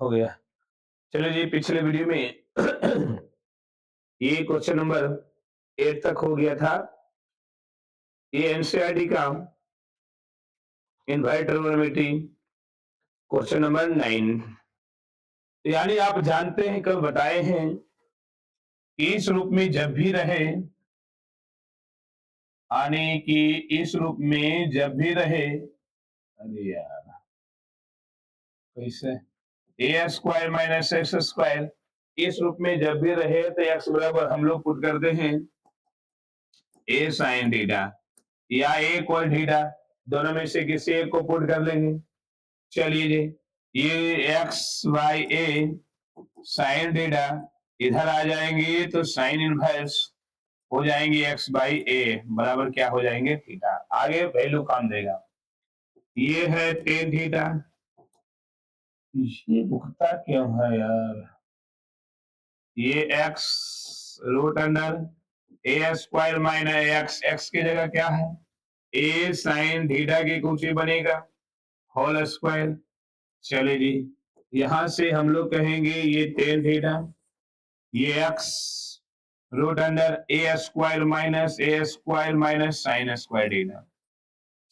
हो गया। चलिए जी, पिछले वीडियो में ये क्वेश्चन नंबर 8 तक हो गया था। ये एनसीईआरटी का इनवर्ट ट्रिग्नोमेट्री क्वेश्चन नंबर 9। यानी आप जानते हैं, कल बताए हैं कि इस रूप में जब भी रहे, यानी कि इस रूप में जब भी रहे, अरे यार कैसे, ए स्क्वायर माइनस एक्स स्क्वायर, इस रूप में जब भी रहे तो एक्स बराबर हम लोग पुट करते हैं ए साइन थीटा या ए कॉस थीटा, दोनों में से किसी एक को पुट कर लेंगे। चलिए जी, ये x by A sine theta इधर आ जाएंगे तो साइन इनवर्स हो जाएंगे एक्स बाई ए बराबर क्या हो जाएंगे थीटा। आगे वैल्यू काम देगा। ये है टेन थीटा, ये रुकता क्यों है यार। ये x root under a square minus x, x की जगह क्या है ए साइन थीटा की कुछ ही बनेगा होल स्क्वायर। चले जी, यहां से हम लोग कहेंगे ये टेन थीटा, ये x root under a square minus sine square theta.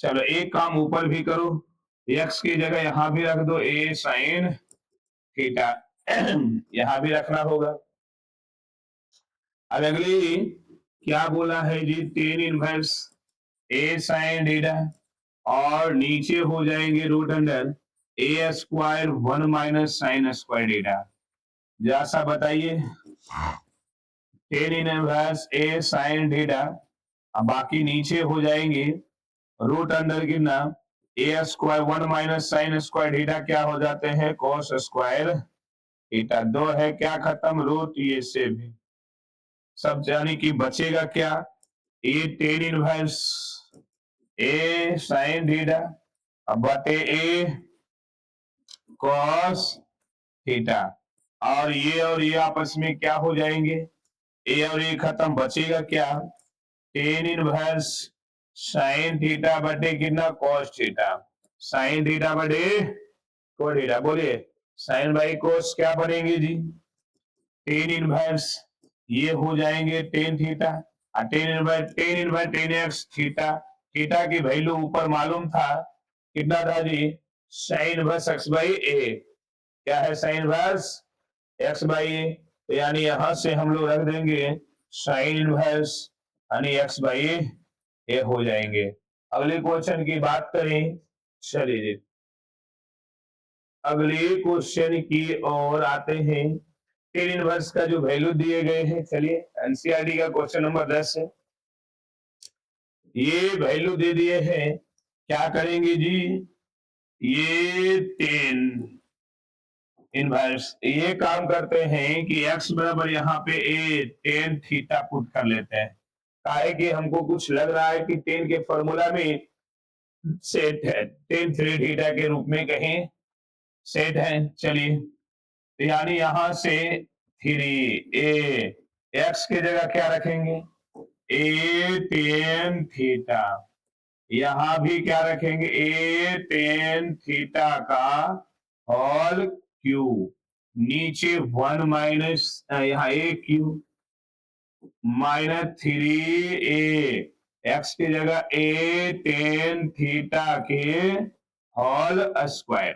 चलो एक काम ऊपर भी करो, एक्स की जगह यहां भी रख दो ए साइन थीटा यहां भी रखना होगा। अब अगली क्या बोला है जी, tan inverse a sine theta और नीचे हो जाएंगे root under a square one minus sine square theta. जैसा बताइए, tan inverse a sine theta, अब बाकी नीचे हो जाएंगे रूट अंडर गिनना a square one minus sine square theta क्या हो जाते हैं कॉस स्क्वायर थीटा। दो है क्या खत्म रूट, ये से भी सब जाने की बचेगा क्या, ए ten inverse a sine theta अब बटे ए कॉस थीटा, और ये आपस में क्या हो जाएंगे, ए और ए खत्म, बचेगा क्या टेन इनवर्स साइन थीटा बटे कितना कॉस थीटा, साइन थीटा बटे कोस थीटा। बोलिए साइन बाई कोस क्या बनेंगे जी, टेन इनवर्स ये हो जाएंगे टेन थीटा और tan inverse tan x theta. Theta की वैल्यू ऊपर मालूम था कितना था जी, साइन इनवर्स एक्स बाई ए, क्या है साइन इनवर्स एक्स बाई ए, तो यानी यहां से हम लोग रख देंगे साइन इनवर्स यानी एक्स बाई ए हो जाएंगे। अगले क्वेश्चन की बात करें, चलिए जी अगले क्वेश्चन की ओर आते हैं। टेन इनवर्स का जो वैल्यू दिए गए हैं, चलिए एनसीईआरटी का क्वेश्चन नंबर 10 है, ये वैल्यू दे दिए हैं, क्या करेंगे जी, ये टेन इनवर्स ये काम करते हैं कि एक्स बराबर यहाँ पे ए टेन थीटा पुट कर लेते हैं। काहे कि हमको कुछ लग रहा है कि टेन के फॉर्मूला में सेट है, टेन थ्री थीटा के रूप में कहीं सेट है। चलिए, यानी यहां से थ्री ए एक्स की जगह क्या रखेंगे ए टेन थीटा, यहां भी क्या रखेंगे ए टेन थीटा का होल क्यूब, नीचे वन माइनस यहाँ ए क्यूब माइनस थ्री ए एक्स की जगह ए टेन थीटा के होल स्क्वायर,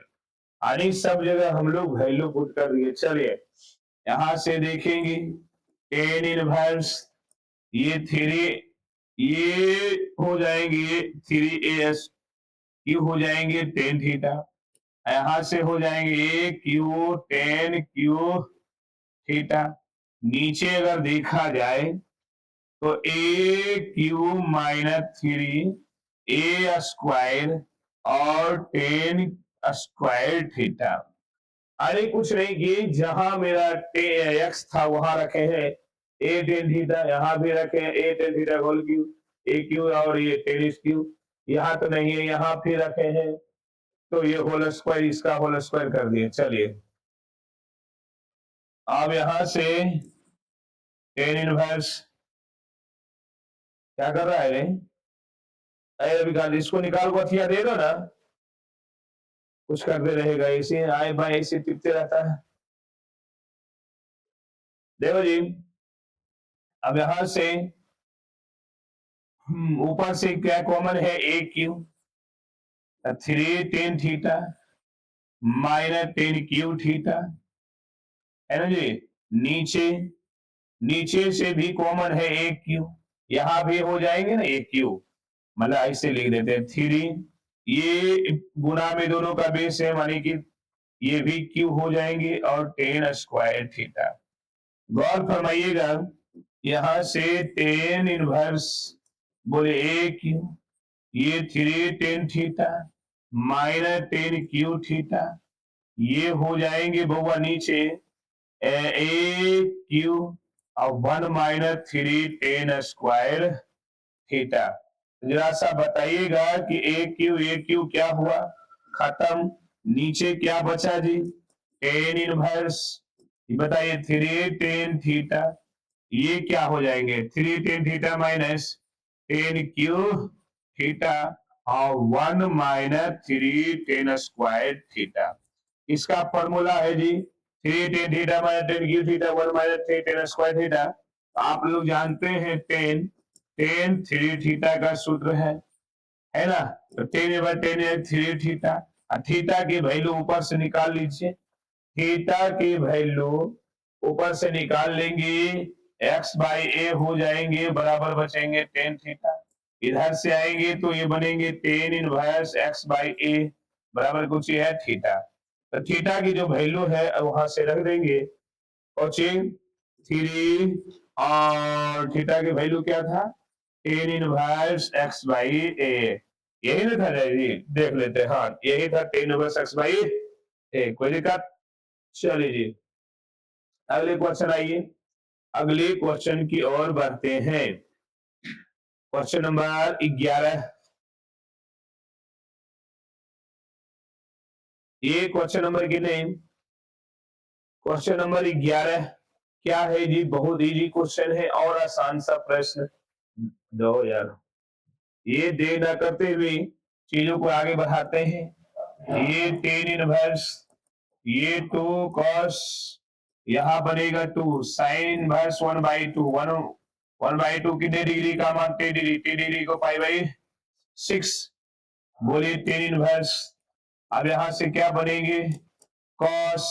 यानी सब जगह हम लोग वैल्यू पुट कर दिए। चलिए यहां से देखेंगे टेन इनवर्स ये थ्री, ये हो जाएंगे थ्री ए एस क्यू हो जाएंगे टेन थीटा, यहां से हो जाएंगे ए क्यू टेन क्यू थीटा। नीचे अगर देखा जाए तो ए क्यू माइनस थ्री ए स्क्वायर और टेन स्क्वायर थीटा। अरे कुछ नहीं कि जहां मेरा एक्स था वहां रखे हैं ए टेन थीटा, यहाँ भी रखे हैं ए टेन थीटा होल क्यू, ए क्यू और ये टेन क्यू, यहाँ तो नहीं है यहाँ फिर रखे हैं, तो ये होल स्क्वायर इसका होल स्क्वायर कर दिए। चलिए अब यहां से टेन इनवर्स क्या कर रहा है रे, अरे अभी इसको निकाल को हथिया दे दो ना, कुछ करते रहेगा, इसे आए बाएं इसे टिपते रहता है। देखो जी, अब यहां से ऊपर से क्या कॉमन है, ए क्यू, 3 tan θ माइनस 10 q θ, है ना जी। नीचे नीचे से भी कॉमन है ए क्यू, यहां भी हो जाएंगे ना ए क्यू, मतलब ऐसे लिख देते हैं 3, ये गुना में दोनों का बेस है, मानी कि ये भी क्यू हो जाएंगे और tan² θ। गौर फरमाइएगा, यहां से tan इनवर्स बोले ए क्यू, ये 3 tan θ माइनस 10 q θ, ये हो जाएंगे बउआ नीचे ए क्यू और 1 - 3 tan² θ। जरा सा बताइएगा कि ए क्यू क्या हुआ, खत्म। नीचे क्या बचा जी, tan इनवर्स, बताइए 3 tan θ, ये क्या हो जाएंगे 3 tan θ माइनस 10 q θ और 1 - 3 tan² θ। इसका फॉर्मूला है जी 3 tan θ माइनस 10 q θ 1 - 3 tan² θ। आप लोग जानते हैं tan 3 θ का सूत्र है ना, तो tan/tan 3 θ, थीटा की वैल्यू ऊपर से निकाल लीजिए, थीटा की वैल्यू ऊपर से निकाल लेंगे, x/a हो जाएंगे, बराबर बचेंगे tan θ, इधर से आएंगे तो ये बनेंगे tan इनवर्स x/a बराबर कुछ है थीटा। तो थीटा की जो वैल्यू है वहां से रख देंगे, कोचिंग 3, और थीटा की वैल्यू क्या था, tan इनवर्स x/a, यही ना था जी, देख लेते हैं, हाँ यही था tan इनवर्स x/a। कोई दिक्कत, चलिए जी अगले क्वेश्चन आइए, अगले क्वेश्चन की ओर बढ़ते हैं। क्वेश्चन नंबर 11, ये क्वेश्चन नंबर कितने, क्वेश्चन नंबर 11 क्या है जी, बहुत इजी क्वेश्चन है और आसान सा प्रश्न। दो यार, ये दे ना करते हुए चीजों को आगे बढ़ाते हैं। ये tan इनवर्स, ये 2 cos, यहां बनेगा 2 sin इनवर्स 1/2, 1/2 कितने डिग्री का मान, 10 डिग्री, 10 डिग्री को π/6, बोलिए tan इनवर्स। अब यहां से क्या बनेंगे, cos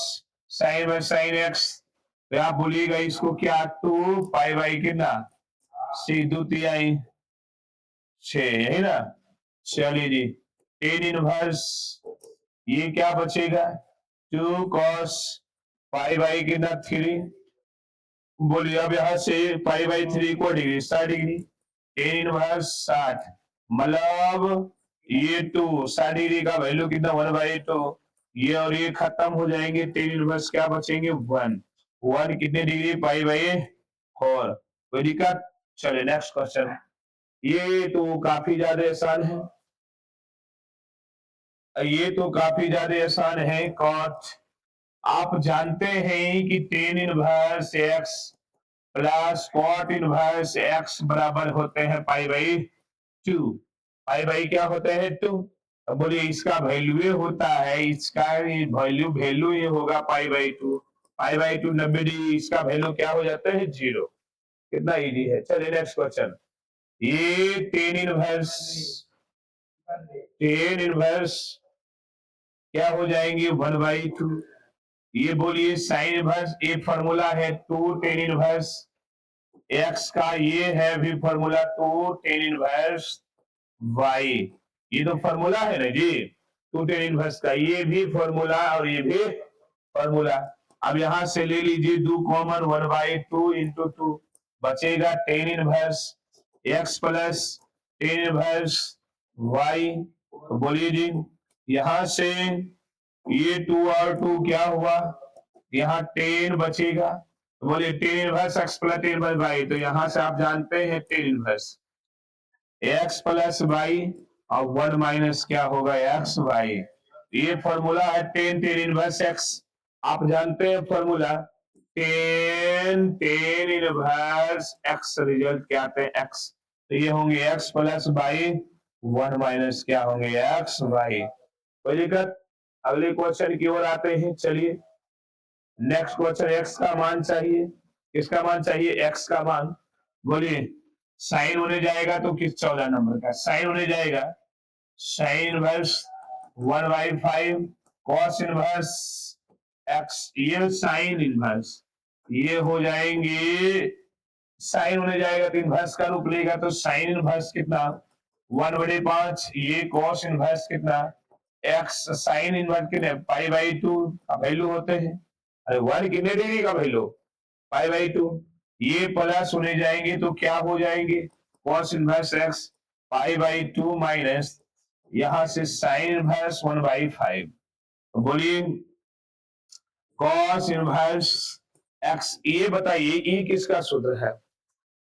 sin x, तो आप बोलिएगा इसको क्या, 2 π/, कितना 6 2 6, यही ना। चलिए जी tan इनवर्स, ये क्या बचेगा 2 cos π/, कितना 3, बोलिए अब यहां से π/3 को डिग्री 60 डिग्री, tan इनवर्स 60, मतलब ये 2 60 डिग्री का वैल्यू कितना 1/2, ये और ये खत्म हो जाएंगे, tan इनवर्स क्या बचेंगे 1, 1 कितने डिग्री π/4, कोई दिक्कत। चलिए नेक्स्ट क्वेश्चन, ये तो काफी ज्यादा आसान है, ये तो काफी ज्यादा आसान है। cot, आप जानते हैं कि tan inverse x plus cot inverse x बराबर होते हैं π/2, π/, क्या होते हैं 2, अब बोलिए इसका वैल्यू ये होता है, इसका वैल्यू ये होगा π/2, π/2 90 डिग्री, इसका वैल्यू क्या हो जाता है 0। कितना इजी है। चलिए नेक्स्ट क्वेश्चन, ये tan इनवर्स क्या हो जाएंगे 1/2, ये बोलिए साइन इनवर्स, एक फॉर्मूला है 2 tan इनवर्स x का, ये है भी फॉर्मूला 2 tan इनवर्स y, ये तो फॉर्मूला है ना जी 2 tan इनवर्स का, ये भी फॉर्मूला और ये भी फॉर्मूला। अब यहां से ले लीजिए 2 कॉमन, 1/2 इंटू 2 बचेगा tan inverse x plus tan inverse y, तो बोलिए जी यहां से ये 2 और 2 क्या हुआ, यहाँ 10 बचेगा, तो बोलिए tan inverse x plus tan inverse y, तो यहां से आप जानते हैं tan inverse x plus y और 1 माइनस क्या होगा x y, ये फॉर्मूला है tan इनवर्स x, आप जानते हैं formula tan inverse x, result क्या आते हैं x, तो ये होंगे x प्लस y, 1 माइनस क्या होंगे x y, कोई दिक्कत। अगले क्वेश्चन की ओर आते हैं। चलिए नेक्स्ट क्वेश्चन, एक्स का मान चाहिए। किसका मान चाहिए? एक्स का मान। बोलिए साइन होने जाएगा तो किस 14 नंबर का साइन होने जाएगा? Sine inverse 1/5 cos inverse x, ये साइन इनवर्स, ये हो जाएंगे साइन होने जाएगा तो इनवर्स का रूप लेगा, तो साइन इनवर्स कितना? 1/5। ये कॉस इनवर्स कितना? एक्स साइन इनवर्स कितने? पाई/2 का वैल्यू होते हैं। अरे 1 कितने डिग्री का वैल्यू? पाई/2। ये प्लस होने जाएंगे तो क्या हो जाएंगे? कॉस इनवर्स एक्स पाई/2 माइनस यहां से साइन इनवर्स 1/5। तो बोलिए कॉस इनवर्स एक्स, ये बताइए ये किसका सूत्र है?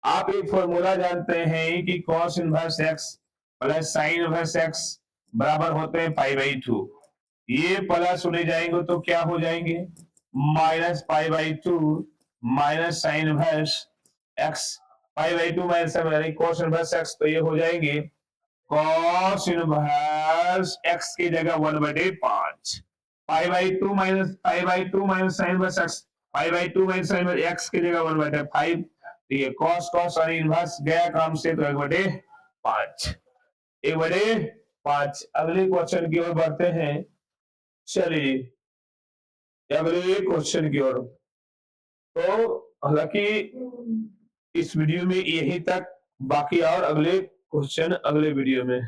आप एक फॉर्मूला जानते हैं कि cos inverse x plus sign inverse x बराबर होते हैं पाई/2। ये प्लस होने जाएंगे तो क्या हो जाएंगे? माइनस पाई/2 माइनस साइन इनवर्स एक्स, पाई/2 माइनस कॉस इनवर्स एक्स, तो ये हो जाएंगे कॉस इनवर्स एक्स की जगह 1/5 पाई/2 माइनस साइन इनवर्स एक्स, पाई/2 माइनस साइन इनवर्स एक्स की जगह 1/5। तो ये कॉस कॉस और इनवर्स गया काम से, तो 1/5, 1/5। अगले क्वेश्चन की ओर बढ़ते हैं। चलिए अगले क्वेश्चन की ओर। तो हालांकि इस वीडियो में यही तक, बाकी और अगले क्वेश्चन अगले वीडियो में।